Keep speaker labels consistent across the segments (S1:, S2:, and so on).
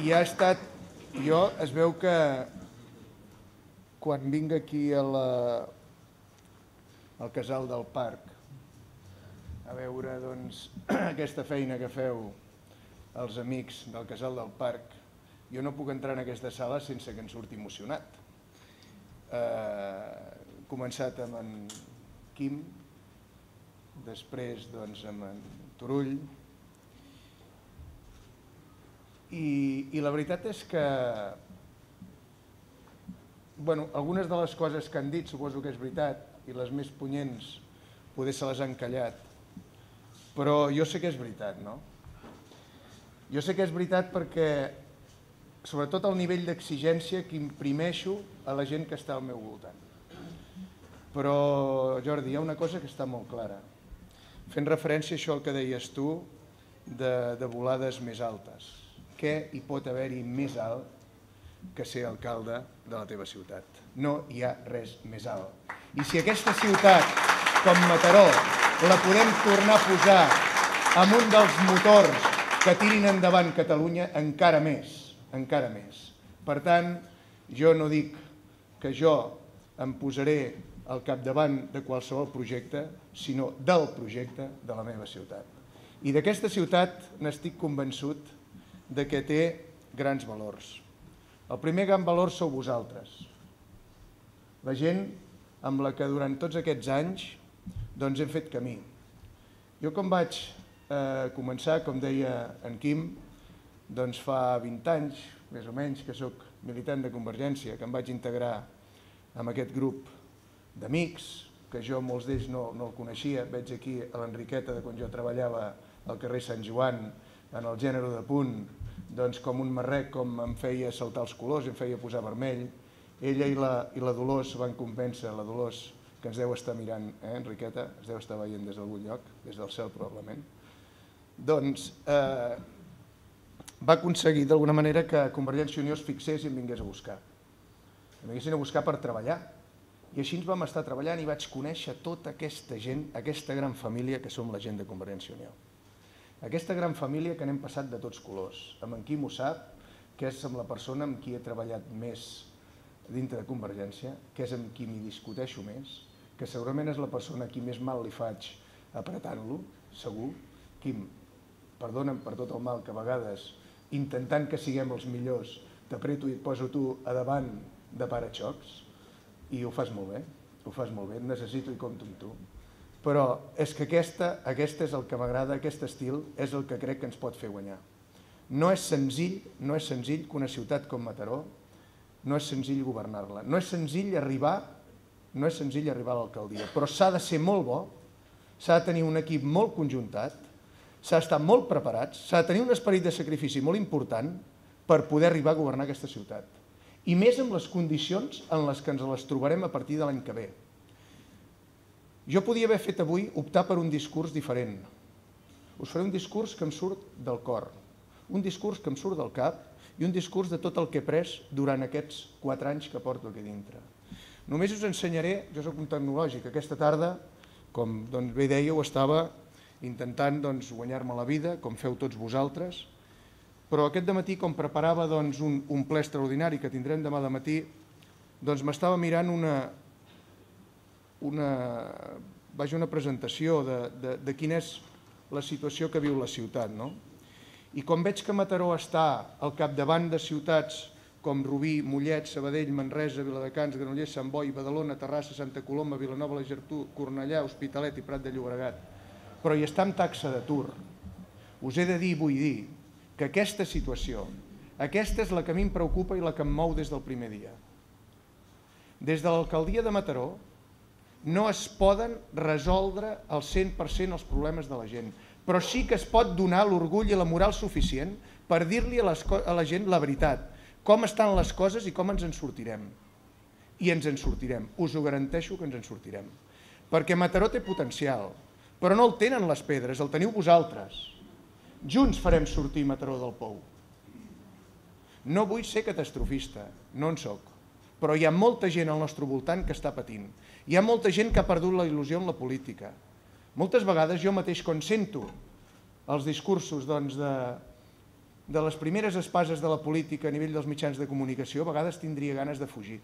S1: I ha estat... Jo es veu que quan vinc aquí al casal del parc a veure aquesta feina que feu els amics del casal del parc, jo no puc entrar en aquesta sala sense que em surti emocionat. He començat amb en Quim, després amb en Turull, i la veritat és que algunes de les coses que han dit suposo que és veritat, i les més punyents poder se les han callat, però jo sé que és veritat, no? Jo sé que és veritat perquè, sobretot el nivell d'exigència que imprimeixo a la gent que està al meu voltant. Però, Jordi, hi ha una cosa que està molt clara. Fent referència a això que deies tu, de volades més altes. Què hi pot haver-hi més alt que ser alcalde de la teva ciutat? No hi ha res més alt. I si aquesta ciutat, com Mataró, la podem tornar a posar amb un dels motors que tirin endavant Catalunya, encara més, encara més. Per tant, jo no dic que jo em posaré al capdavant de qualsevol projecte, sinó del projecte de la meva ciutat. I d'aquesta ciutat n'estic convençut de que té grans valors. El primer gran valor sou vosaltres, la gent amb la que durant tots aquests anys hem fet camí. Jo quan vaig començar, com deia en Quim, fa 20 anys, més o menys, que soc militant de Convergència, que em vaig integrar en aquest grup d'amics, que jo molts d'ells no el coneixia. Veig aquí a l'Enriqueta de quan jo treballava al carrer Sant Joan, en el gènere de punt, com un marrec, com em feia saltar els colors, em feia posar vermell. Ella i la Dolors van convèncer, la Dolors, que ens deu estar mirant, Enriqueta, es deu estar veient des d'algun lloc, des del cel probablement, va aconseguir d'alguna manera que Convergència i Unió es fixés i em vingués a buscar. Em vinguessin a buscar per treballar. I així ens vam estar treballant i vaig conèixer tota aquesta gent, aquesta gran família que som la gent de Convergència i Unió. Aquesta gran família que n'hem passat de tots colors. Amb en Quim ho sap, que és amb la persona amb qui he treballat més dintre de Convergència, que és amb qui m'hi discuteixo més, que segurament és la persona a qui més mal li faig apretant-lo, segur. Quim, perdona'm per tot el mal que a vegades, intentant que siguem els millors, t'apreto i et poso tu a davant de paraxocs, i ho fas molt bé, et necessito i compto amb tu. Però és que aquesta és el que m'agrada, aquest estil és el que crec que ens pot fer guanyar. No és senzill que una ciutat com Mataró, no és senzill governar-la, no és senzill arribar a l'alcaldia, però s'ha de ser molt bo, s'ha de tenir un equip molt conjuntat, s'ha d'estar molt preparats, s'ha de tenir un esperit de sacrifici molt important per poder arribar a governar aquesta ciutat. I més amb les condicions en les que ens les trobarem a partir de l'any que ve. Jo podia haver fet avui optar per un discurs diferent. Us faré un discurs que em surt del cor, un discurs que em surt del cap i un discurs de tot el que he pres durant aquests 4 anys que porto aquí dintre. Només us ensenyaré, jo soc un tecnològic, aquesta tarda, com bé dèieu, estava intentant guanyar-me la vida, com feu tots vosaltres, però aquest dematí, com preparava un ple extraordinari que tindrem demà de matí, m'estava mirant una presentació de quina és la situació que viu la ciutat. I com veig que Mataró està al capdavant de ciutats com Rubí, Mollet, Sabadell, Manresa, Viladecans, Granollers, Sant Boi, Badalona, Terrassa, Santa Coloma, Vilanova, la Geltrú, Cornellà, Hospitalet i Prat de Llobregat, però hi està amb taxa d'atur, us he de dir i vull dir que aquesta situació, aquesta és la que a mi em preocupa i la que em mou des del primer dia. Des de l'alcaldia de Mataró no es poden resoldre al 100% els problemes de la gent, però sí que es pot donar l'orgull i la moral suficient per dir-li a la gent la veritat, com estan les coses i com ens en sortirem. I ens en sortirem, us ho garanteixo que ens en sortirem. Perquè Mataró té potencial, però no el tenen les pedres, el teniu vosaltres. Junts farem sortir Mataró del pou. No vull ser catastrofista, no en soc, però hi ha molta gent al nostre voltant que està patint. Hi ha molta gent que ha perdut la il·lusió en la política. Moltes vegades jo mateix, quan sento els discursos de les primeres espases de la política a nivell dels mitjans de comunicació, a vegades tindria ganes de fugir.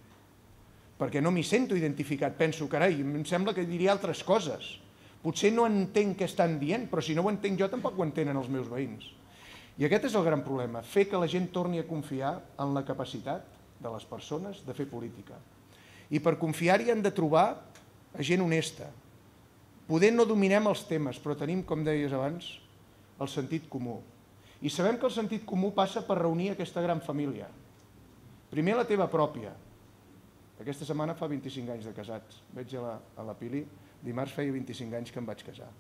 S1: Perquè no m'hi sento identificat, penso, carai, em sembla que diria altres coses. Potser no entenc què estan dient, però si no ho entenc jo tampoc ho entenen els meus veïns. I aquest és el gran problema, fer que la gent torni a confiar en la capacitat de les persones de fer política. I per confiar-hi han de trobar gent honesta. Poder no dominem els temes, però tenim, com deies abans, el sentit comú. I sabem que el sentit comú passa per reunir aquesta gran família. Primer la teva pròpia. Aquesta setmana fa 25 anys de casats. Veig a la Pili, dimarts feia 25 anys que em vaig casar.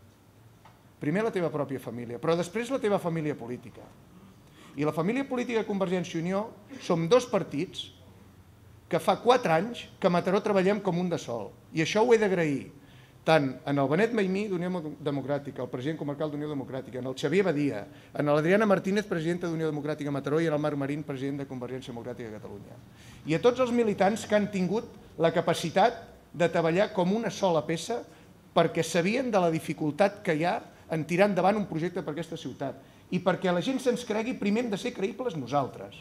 S1: Primer la teva pròpia família, però després la teva família política. I la família política de Convergència i Unió som dos partits que fa 4 anys que a Mataró treballem com un de sol. I això ho he d'agrair tant en el Benet Maimí d'Unió Democràtica, el president comarcal d'Unió Democràtica, en el Xavier Badia, en l'Adriana Martínez, presidenta d'Unió Democràtica a Mataró, i en el Marc Marín, president de Convergència Democràtica de Catalunya. I a tots els militants que han tingut la capacitat de treballar com una sola peça perquè sabien de la dificultat que hi ha en tirar endavant un projecte per aquesta ciutat i perquè la gent se'ns cregui, primer hem de ser creïbles nosaltres.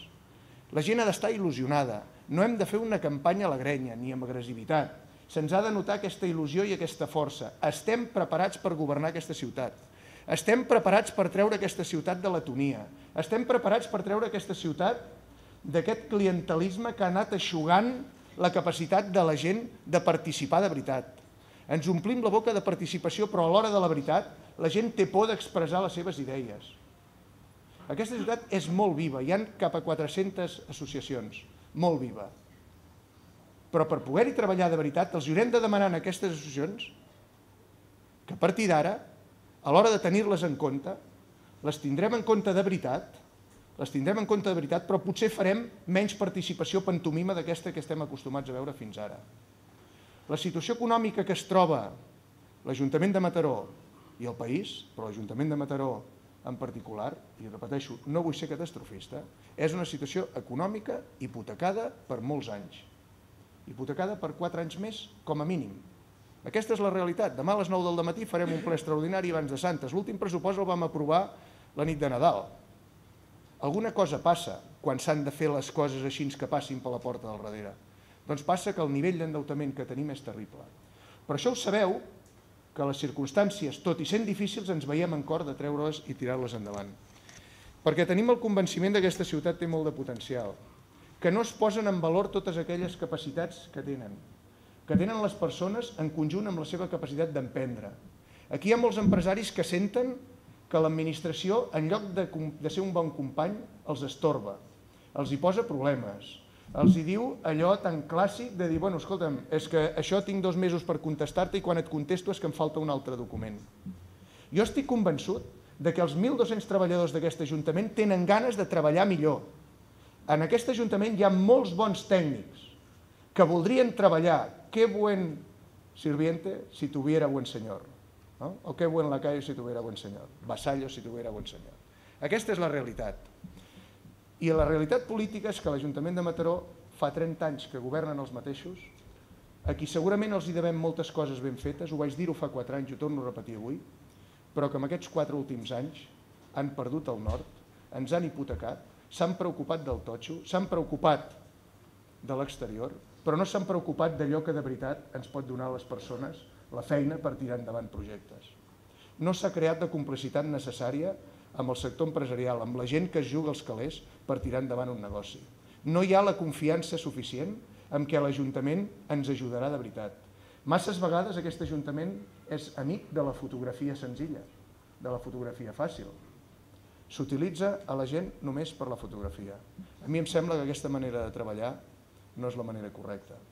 S1: La gent ha d'estar il·lusionada, no hem de fer una campanya a la grenya ni amb agressivitat. Se'ns ha de notar aquesta il·lusió i aquesta força. Estem preparats per governar aquesta ciutat. Estem preparats per treure aquesta ciutat de l'atonia. Estem preparats per treure aquesta ciutat d'aquest clientelisme que ha anat eixugant la capacitat de la gent de participar de veritat. Ens omplim la boca de participació, però a l'hora de la veritat la gent té por d'expressar les seves idees. Aquesta ciutat és molt viva, hi ha cap a 400 associacions, molt viva. Però per poder-hi treballar de veritat els haurem de demanar a aquestes associacions que a partir d'ara, a l'hora de tenir-les en compte, les tindrem en compte de veritat, però potser farem menys participació pantomima d'aquesta que estem acostumats a veure fins ara. La situació econòmica que es troba l'Ajuntament de Mataró i el país, però l'Ajuntament de Mataró en particular, i repeteixo, no vull ser catastrofista, és una situació econòmica hipotecada per molts anys. Hipotecada per 4 anys més, com a mínim. Aquesta és la realitat. Demà a les 9 del matí farem un ple extraordinari abans de Santes. L'últim pressupost el vam aprovar la nit de Nadal. Alguna cosa passa quan s'han de fer les coses així que passin per la porta del darrere. Doncs passa que el nivell d'endeutament que tenim és terrible. Per això ho sabeu, que les circumstàncies, tot i sent difícils, ens veiem en cor de treure-les i tirar-les endavant. Perquè tenim el convenciment que aquesta ciutat té molt de potencial, que no es posen en valor totes aquelles capacitats que tenen les persones en conjunt amb la seva capacitat d'emprendre. Aquí hi ha molts empresaris que senten que l'administració, en lloc de ser un bon company, els estorba, els hi posa problemes, els hi diu allò tan clàssic de dir, bueno, escolta'm, és que això tinc 2 mesos per contestar-te i quan et contesto és que em falta un altre document. Jo estic convençut que els 1.200 treballadors d'aquest Ajuntament tenen ganes de treballar millor. En aquest Ajuntament hi ha molts bons tècnics que voldrien treballar. Qué buen sirviente si tuviera buen señor. ¿No? O qué buen lacayo si tuviera buen señor. Vasallo si tuviera buen señor. Aquesta és la realitat. I la realitat política és que l'Ajuntament de Mataró fa 30 anys que governen els mateixos, a qui segurament els hi devem moltes coses ben fetes, ho vaig dir-ho fa 4 anys, ho torno a repetir avui, però que en aquests 4 últims anys han perdut el nord, ens han hipotecat, s'han preocupat del totxo, s'han preocupat de l'exterior, però no s'han preocupat d'allò que de veritat ens pot donar a les persones la feina per tirar endavant projectes. No s'ha creat la complicitat necessària amb el sector empresarial, amb la gent que es juga els calés per tirar endavant un negoci. No hi ha la confiança suficient en què l'Ajuntament ens ajudarà de veritat. Masses vegades aquest Ajuntament és amic de la fotografia senzilla, de la fotografia fàcil. S'utilitza a la gent només per la fotografia. A mi em sembla que aquesta manera de treballar no és la manera correcta.